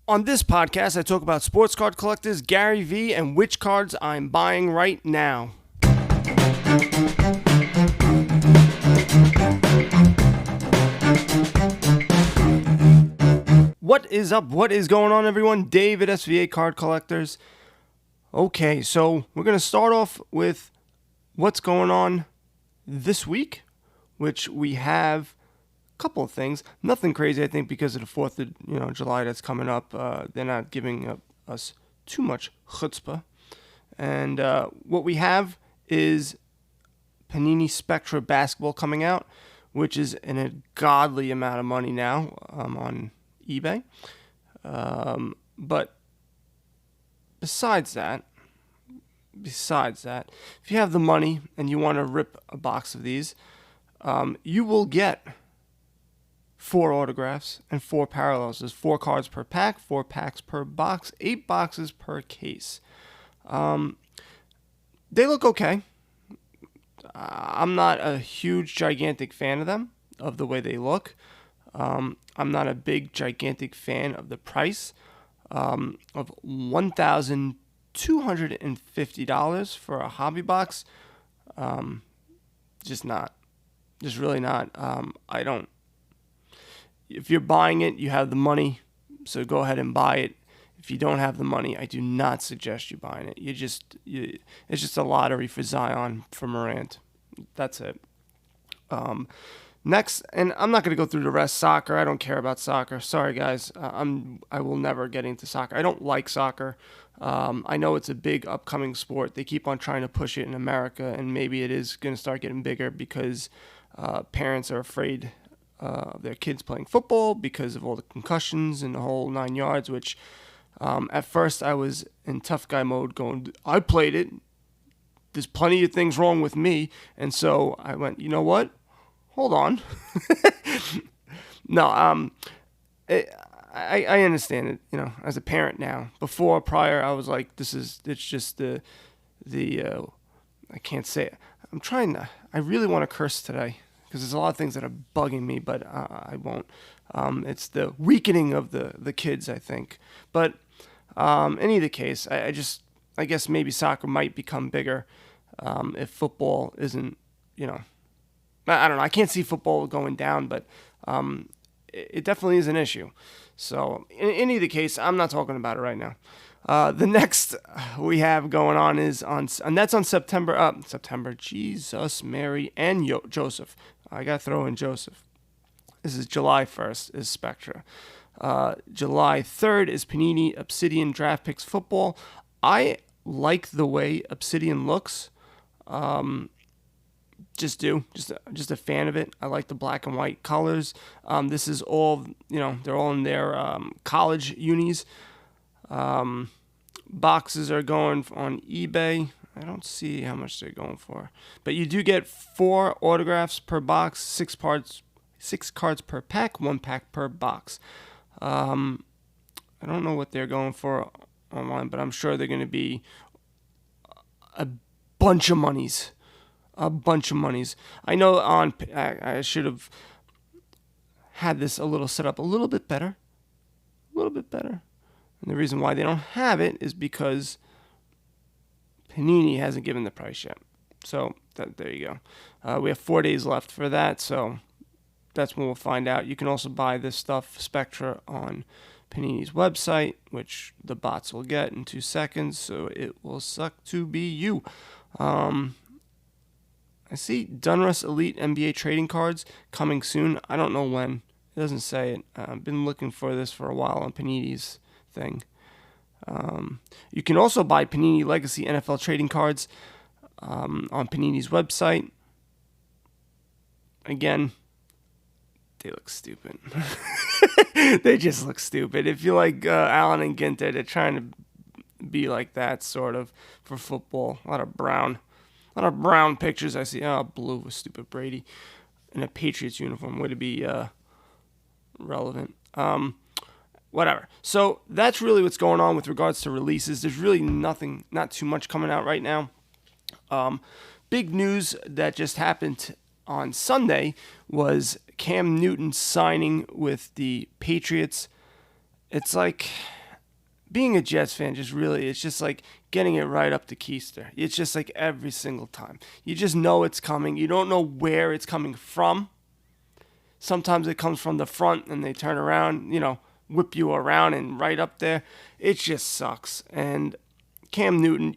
On this podcast, I talk about sports card collectors, Gary V, and which cards I'm buying right now. What is up? What is going on, everyone? Dave at SVA Card Collectors. Okay, so we're going to start off with what's going on this week, which we have couple of things. Nothing crazy, I think, because of the 4th of July that's coming up. They're not giving us too much chutzpah. And what we have is Panini Spectra basketball coming out, which is an ungodly amount of money now on eBay. But besides that, if you have the money and you want to rip a box of these, you will get 4 autographs and 4 parallels. There's 4 cards per pack, 4 packs per box, 8 boxes per case. They look okay. I'm not a huge, gigantic fan of them, of the way they look. I'm not a big, gigantic fan of the price of $1,250 for a hobby box. Just really not. I don't. If you're buying it, you have the money, so go ahead and buy it. If you don't have the money, I do not suggest you buying it. It's just a lottery for Zion, for Durant. That's it. Next, and I'm not going to go through the rest. Soccer, I don't care about soccer. Sorry, guys. I will never get into soccer. I don't like soccer. I know it's a big upcoming sport. They keep on trying to push it in America, and maybe it is going to start getting bigger because parents are afraid of their kids playing football because of all the concussions and the whole 9 yards, which at first I was in tough guy mode going, I played it. There's plenty of things wrong with me. And so I went, you know what? Hold on. No, I understand it, as a parent now. Prior, I was like, it's just the I can't say it. I really want to curse today, because there's a lot of things that are bugging me, but I won't. It's the weakening of the kids, I think. But in either case, I guess maybe soccer might become bigger if football isn't, I don't know. I can't see football going down, but it definitely is an issue. So in either case, I'm not talking about it right now. The next we have going on and that's on September, Jesus, Mary, and Joseph. I got to throw in Joseph. This is July 1st is Spectra. July 3rd is Panini Obsidian Draft Picks Football. I like the way Obsidian looks. Just a fan of it. I like the black and white colors. This is all, they're all in their college unis. Boxes are going on eBay. I don't see how much they're going for, but you do get 4 autographs per box, 6 cards per pack, 1 pack per box. I don't know what they're going for online, but I'm sure they're going to be a bunch of monies. I know I should have had this set up a little bit better. And the reason why they don't have it is because Panini hasn't given the price yet. So there you go. We have 4 days left for that, so that's when we'll find out. You can also buy this stuff, Spectra, on Panini's website, which the bots will get in 2 seconds, so it will suck to be you. I see Donruss Elite NBA trading cards coming soon. I don't know when. It doesn't say it. I've been looking for this for a while on Panini's thing. You can also buy Panini Legacy NFL trading cards on Panini's website. Again, they look stupid. They just look stupid. If you like Allen and Ginter, they're trying to be like that, sort of, for football. A lot of brown pictures. I see, blue with stupid Brady in a Patriots uniform. Would it be relevant? Whatever. So that's really what's going on with regards to releases. There's really not too much coming out right now. Big news that just happened on Sunday was Cam Newton signing with the Patriots. It's like, being a Jets fan just really, it's just like getting it right up to keister. It's just like every single time. You just know it's coming. You don't know where it's coming from. Sometimes it comes from the front and they turn around, whip you around and right up there. It just sucks. And Cam Newton,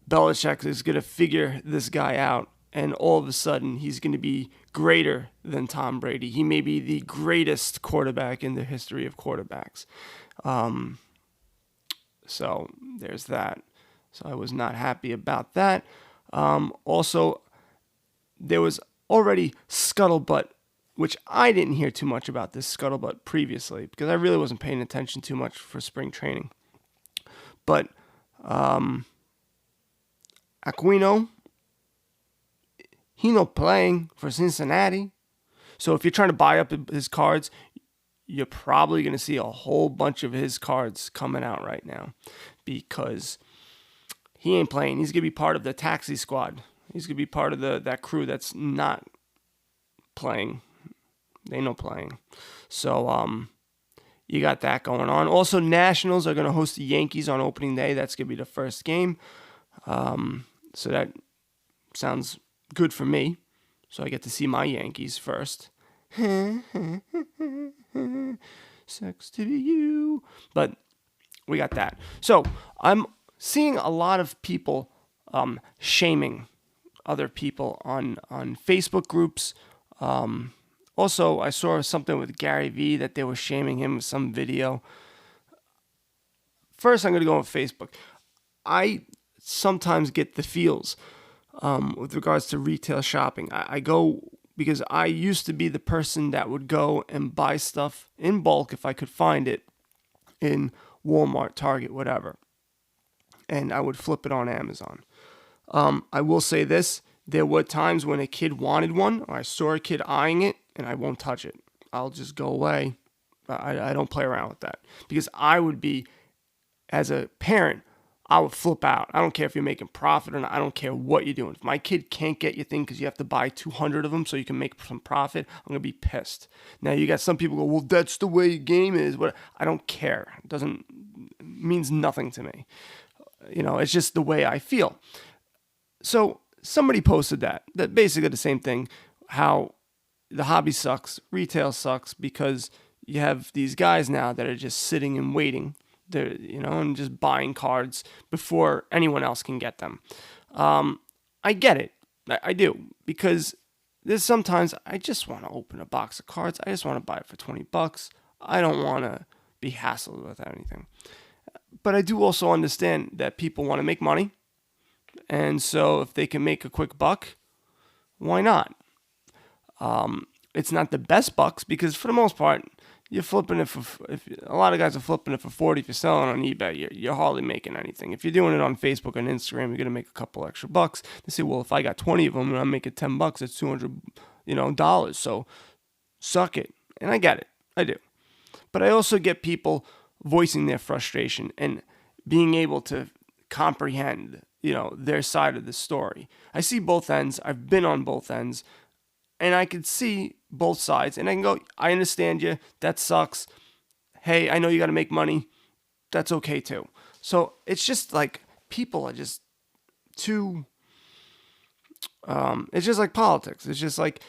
Belichick is going to figure this guy out. And all of a sudden, he's going to be greater than Tom Brady. He may be the greatest quarterback in the history of quarterbacks. So there's that. So I was not happy about that. Also, there was already scuttlebutt, which I didn't hear too much about this scuttlebutt previously because I really wasn't paying attention too much for spring training. But Aquino, he not playing for Cincinnati. So if you're trying to buy up his cards, you're probably going to see a whole bunch of his cards coming out right now because he ain't playing. He's going to be part of the taxi squad. He's going to be part of that crew that's not playing. They no playing. So you got that going on. Also, Nationals are going to host the Yankees on opening day. That's going to be the first game. So that sounds good for me. So I get to see my Yankees first. Sucks to be you. But we got that. So I'm seeing a lot of people shaming other people on Facebook groups. Also, I saw something with Gary Vee that they were shaming him with some video. First, I'm going to go on Facebook. I sometimes get the feels with regards to retail shopping. I go because I used to be the person that would go and buy stuff in bulk if I could find it in Walmart, Target, whatever. And I would flip it on Amazon. I will say this. There were times when a kid wanted one, or I saw a kid eyeing it, and I won't touch it. I'll just go away. I don't play around with that. Because I would be, as a parent, I would flip out. I don't care if you're making profit or not. I don't care what you're doing. If my kid can't get your thing because you have to buy 200 of them so you can make some profit, I'm going to be pissed. Now, you got some people go, well, that's the way the game is. But I don't care. It means nothing to me. It's just the way I feel. So somebody posted that basically the same thing, how the hobby sucks, retail sucks, because you have these guys now that are just sitting and waiting. They're, and just buying cards before anyone else can get them. I get it. I do. Because there's sometimes I just want to open a box of cards. I just want to buy it for $20. I don't want to be hassled with anything. But I do also understand that people want to make money. And so if they can make a quick buck, why not? It's not the best bucks because for the most part, you're flipping it if a lot of guys are flipping it for 40. If you're selling on eBay, you're hardly making anything. If you're doing it on Facebook and Instagram, you're gonna make a couple extra bucks. They say, well, if I got 20 of them and I'm making $10, that's $200, dollars. So suck it. And I get it. I do. But I also get people voicing their frustration and being able to comprehend, their side of the story. I see both ends. I've been on both ends. And I can see both sides. And I can go, I understand you. That sucks. Hey, I know you got to make money. That's okay too. So it's just like people are just too... it's just like politics. It's just like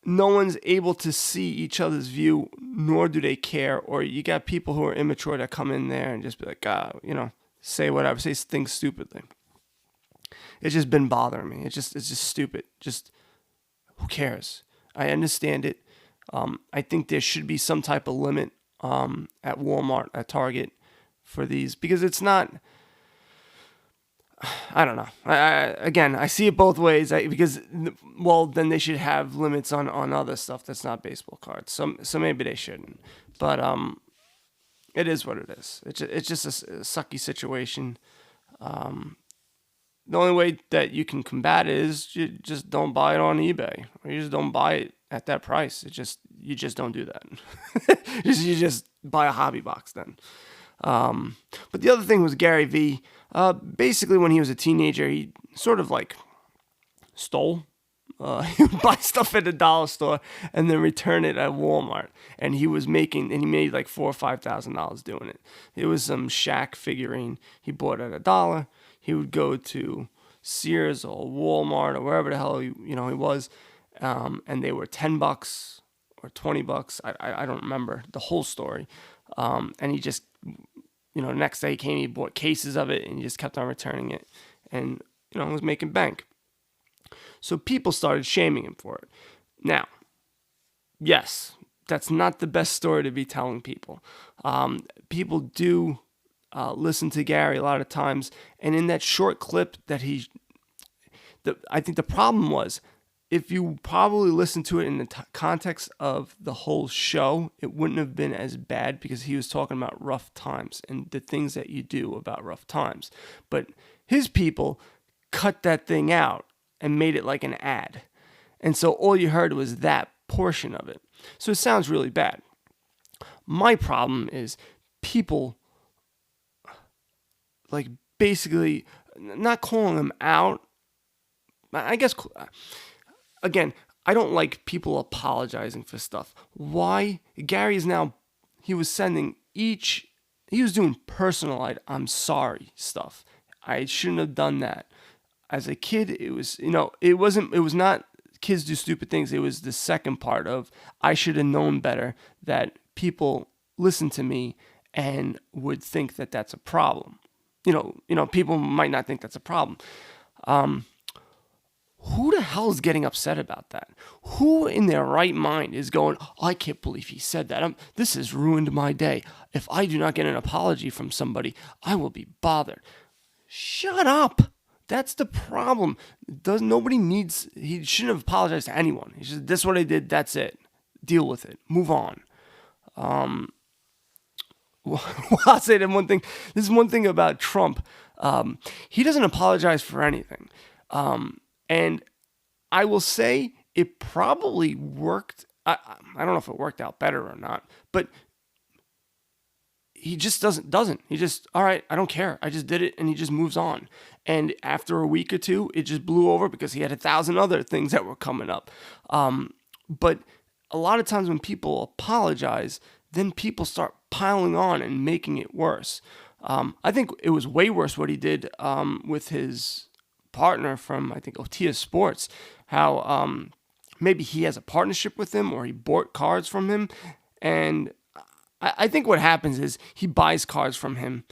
no one's able to see each other's view, nor do they care. Or you got people who are immature that come in there and just be like, say whatever, say things stupidly. It's just been bothering me. It's just stupid. Just who cares? I understand it. I think there should be some type of limit at Walmart, at Target for these because it's not. I don't know. I see it both ways because then they should have limits on other stuff that's not baseball cards. So maybe they shouldn't. But it is what it is. It's just a sucky situation. The only way that you can combat it is you just don't buy it on eBay, or you just don't buy it at that price. You just don't do that. you just buy a hobby box then. But the other thing was Gary Vee. Basically, when he was a teenager, he sort of like stole He would buy stuff at the dollar store and then return it at Walmart. And he made like $4,000 or $5,000 doing it. It was some Shaq figurine he bought at $1. He would go to Sears or Walmart or wherever the hell he was, and they were $10 or $20. I don't remember the whole story. And he just, the next day he came, he bought cases of it, and he just kept on returning it, and was making bank. So people started shaming him for it. Now, yes, that's not the best story to be telling people. People do listen to Gary a lot of times, and in that short clip that I think the problem was, if you probably listened to it in the context of the whole show, it wouldn't have been as bad, because he was talking about rough times and the things that you do about rough times. But his people cut that thing out and made it like an ad. And so all you heard was that portion of it. So it sounds really bad. My problem is people like basically not calling him out. I guess, again, I don't like people apologizing for stuff. Why? Gary is now, he was doing personalized I'm sorry stuff. I shouldn't have done that. As a kid, it was not kids do stupid things. It was the second part of, I should have known better that people listen to me and would think that that's a problem. People might not think that's a problem. Who the hell is getting upset about that? Who in their right mind is going, I can't believe he said that. This has ruined my day. If I do not get an apology from somebody, I will be bothered. Shut up. That's the problem. He shouldn't have apologized to anyone. He said, this is what I did, that's it. Deal with it. Move on. I'll say that one thing. This is one thing about Trump. He doesn't apologize for anything. And I will say it probably worked. I don't know if it worked out better or not, but he just doesn't. He just, all right, I don't care. I just did it, and he just moves on. And after a week or two, it just blew over because he had 1,000 other things that were coming up. But a lot of times when people apologize, then people start piling on and making it worse. I think it was way worse what he did with his partner from, I think, Otia Sports, how maybe he has a partnership with him or he bought cards from him. And I think what happens is he buys cards from him.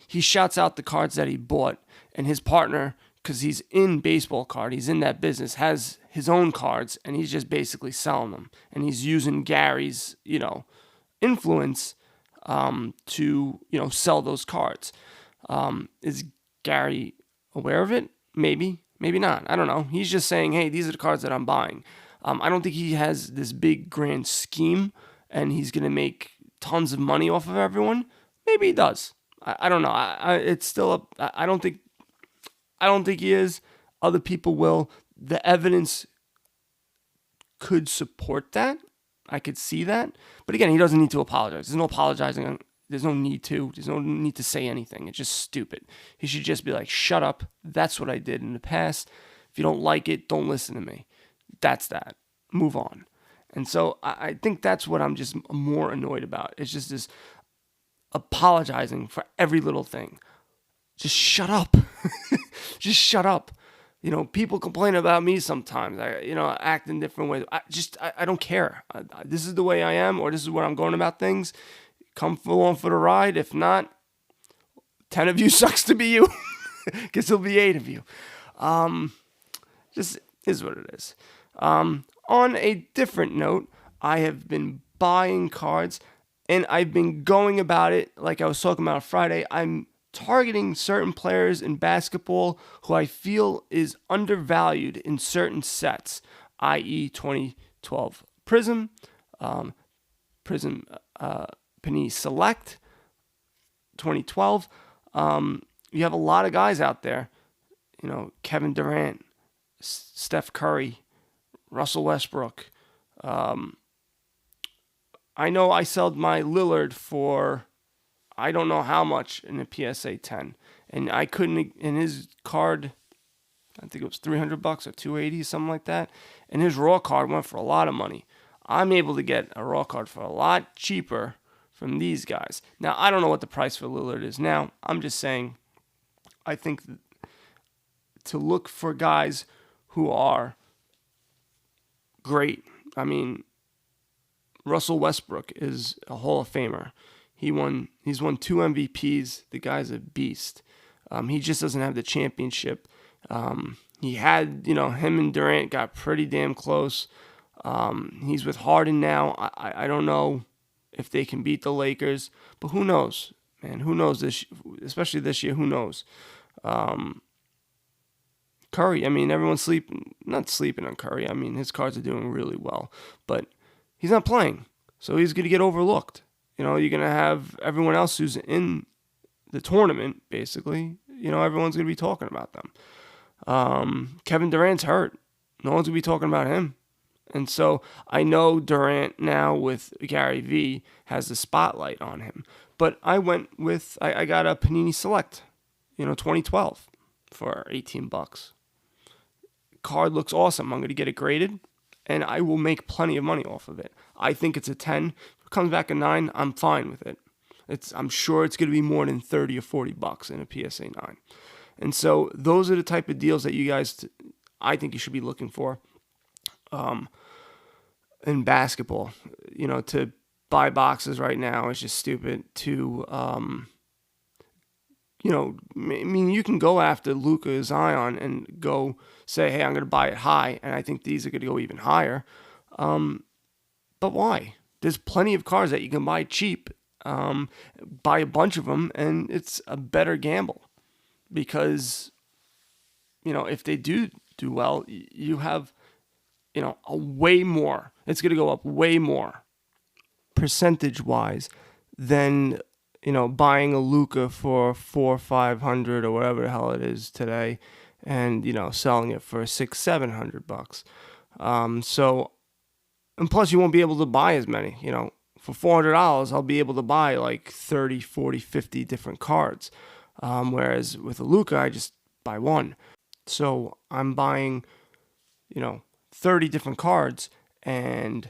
He shouts out the cards that he bought, and his partner, because he's in baseball card, he's in that business, has his own cards, and he's just basically selling them. And he's using Gary's, influence to, sell those cards. Is Gary aware of it? Maybe not. I don't know. He's just saying, hey, these are the cards that I'm buying. I don't think he has this big grand scheme and he's going to make tons of money off of everyone. Maybe he does. I don't know. It's still I don't think he is. Other people will. The evidence could support that. I could see that. But again, he doesn't need to apologize. There's no apologizing. There's no need to. There's no need to say anything. It's just stupid. He should just be like, shut up. That's what I did in the past. If you don't like it, don't listen to me. That's that. Move on. And so I think that's what I'm just more annoyed about. It's just this apologizing for every little thing. Just shut up. Just shut up. People complain about me sometimes. I act in different ways. I don't care. This is the way I am, or this is where I'm going about things. Come along for the ride. If not, 10 of you sucks to be you. Guess there'll be 8 of you. Just is what it is. On a different note, I have been buying cards, and I've been going about it like I was talking about on Friday. I'm targeting certain players in basketball who I feel is undervalued in certain sets, i.e. 2012 Prism, Panini Select, 2012. You have a lot of guys out there, Kevin Durant, Steph Curry, Russell Westbrook. I know I sold my Lillard for I don't know how much in a PSA 10, and I couldn't. In his card I think it was $300 or $280, something like that. And his raw card went for a lot of money. I'm able to get a raw card for a lot cheaper from these guys. Now, I don't know what the price for Lillard is now. I'm just saying, I think to look for guys who are great. I mean, Russell Westbrook is a Hall of Famer. He's won 2 MVPs. The guy's a beast. He just doesn't have the championship. He had, him and Durant got pretty damn close. He's with Harden now. I don't know if they can beat the Lakers, but who knows, man? Who knows especially this year? Who knows? Curry, I mean, everyone's not sleeping on Curry. I mean, his cards are doing really well, but he's not playing, so he's going to get overlooked. You're going to have everyone else who's in the tournament, basically, everyone's going to be talking about them. Kevin Durant's hurt. No one's going to be talking about him. And so I know Durant now with Gary V has the spotlight on him. But I got a Panini Select, 2012 for $18. Card looks awesome. I'm going to get it graded, and I will make plenty of money off of it. I think it's a 10. If it comes back a 9, I'm fine with it. I'm sure it's going to be more than $30 or $40 in a PSA 9. And so those are the type of deals that you guys, I think you should be looking for in basketball. To buy boxes right now is just stupid. You can go after Luka Zion and go say, hey, I'm going to buy it high, and I think these are going to go even higher. But why? There's plenty of cars that you can buy cheap, buy a bunch of them, and it's a better gamble because, if they do well, you have, a way more. It's going to go up way more percentage-wise than buying a Luka for $400-500 or whatever the hell it is today, and selling it for $600-700. And plus you won't be able to buy as many. For $400, I'll be able to buy like 30, 40, 50 different cards. Whereas with a Luka, I just buy one. So I'm buying, 30 different cards, and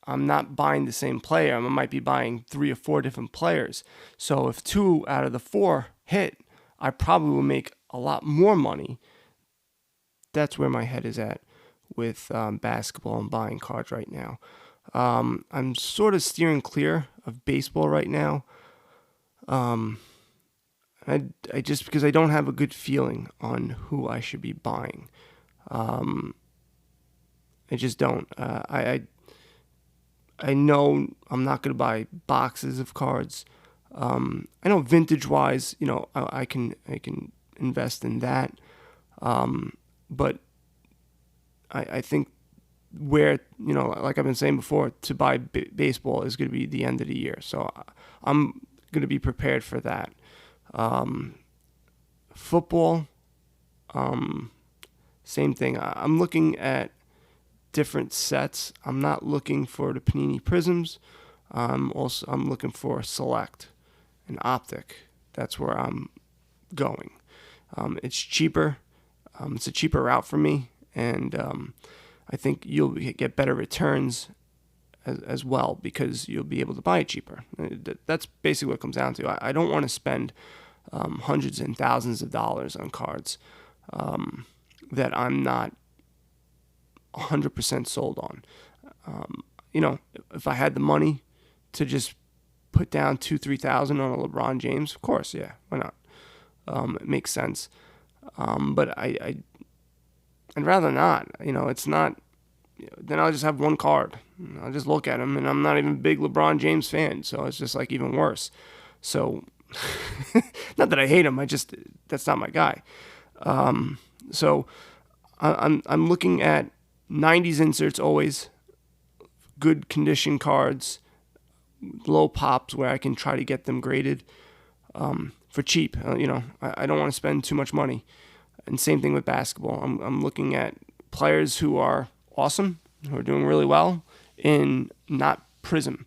I'm not buying the same player. I might be buying 3 or 4 different players. So if 2 out of the 4 hit, I probably will make a lot more money. That's where my head is at with basketball and buying cards right now. I'm sort of steering clear of baseball right now. I just because I don't have a good feeling on who I should be buying. I just don't. I know I'm not going to buy boxes of cards. I know vintage-wise, I can invest in that. But I think where, like I've been saying before, to buy baseball is going to be the end of the year. So I'm going to be prepared for that. Football, same thing. I'm looking at different sets. I'm not looking for the Panini Prisms. I'm looking for Select and Optic. That's where I'm going. It's cheaper. It's a cheaper route for me, and I think you'll get better returns as well because you'll be able to buy it cheaper. That's basically what it comes down to. I don't want to spend hundreds and thousands of dollars on cards that I'm not 100% sold on. If I had the money to just put down $2,000-3,000 on a LeBron James, of course, yeah, why not? It makes sense. But I'd rather not. It's not. Then I'll just have one card. I'll just look at him, and I'm not even a big LeBron James fan, so it's just like even worse. So, not that I hate him. That's not my guy. So, I'm looking at 90s inserts always, good condition cards, low pops where I can try to get them graded for cheap. I don't want to spend too much money. And same thing with basketball. I'm looking at players who are awesome, who are doing really well, in not Prism.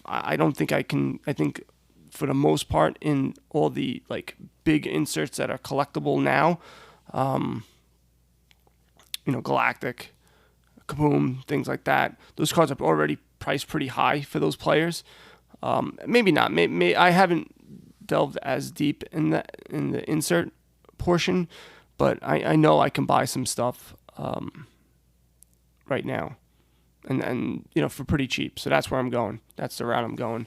I don't think I can. I think for the most part, in all the like big inserts that are collectible now, Galactic, Kaboom, things like that. Those cards are already priced pretty high for those players. Maybe not. I haven't delved as deep in the insert portion, but I know I can buy some stuff right now, and for pretty cheap. So that's where I'm going. That's the route I'm going.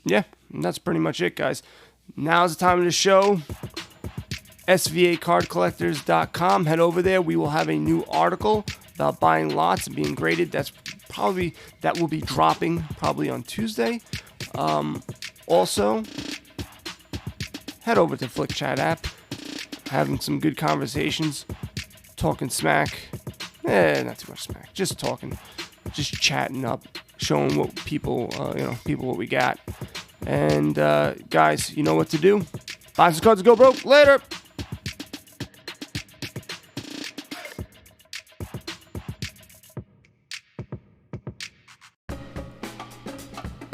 Yeah, and that's pretty much it, guys. Now's the time of the show. SVAcardcollectors.com. Head over there. We will have a new article about buying lots and being graded. That will be dropping probably on Tuesday. Also, head over to Flick Chat app. Having some good conversations, talking smack. Not too much smack. Just talking, just chatting up, showing what people what we got. And guys, you know what to do. Buy some cards and go broke. Later.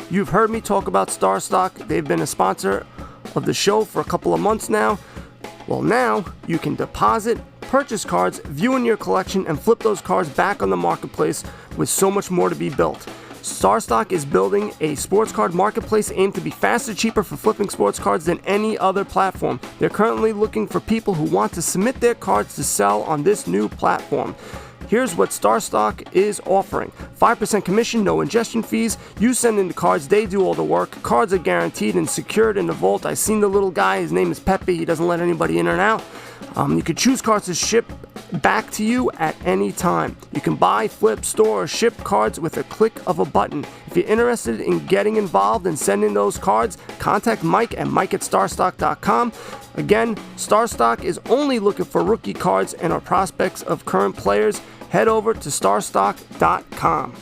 You've heard me talk about StarStock. They've been a sponsor of the show for a couple of months now. Well, now you can deposit, purchase cards, view in your collection, and flip those cards back on the marketplace with so much more to be built. StarStock is building a sports card marketplace aimed to be faster, cheaper for flipping sports cards than any other platform. They're currently looking for people who want to submit their cards to sell on this new platform. Here's what StarStock is offering. 5% commission, no ingestion fees. You send in the cards, they do all the work. Cards are guaranteed and secured in the vault. I seen the little guy, his name is Pepe. He doesn't let anybody in or out. You could choose cards to ship back to you at any time. You can buy, flip, store, or ship cards with a click of a button. If you're interested in getting involved and sending those cards, contact Mike at mike@starstock.com. Again, StarStock is only looking for rookie cards and are prospects of current players. Head over to starstock.com.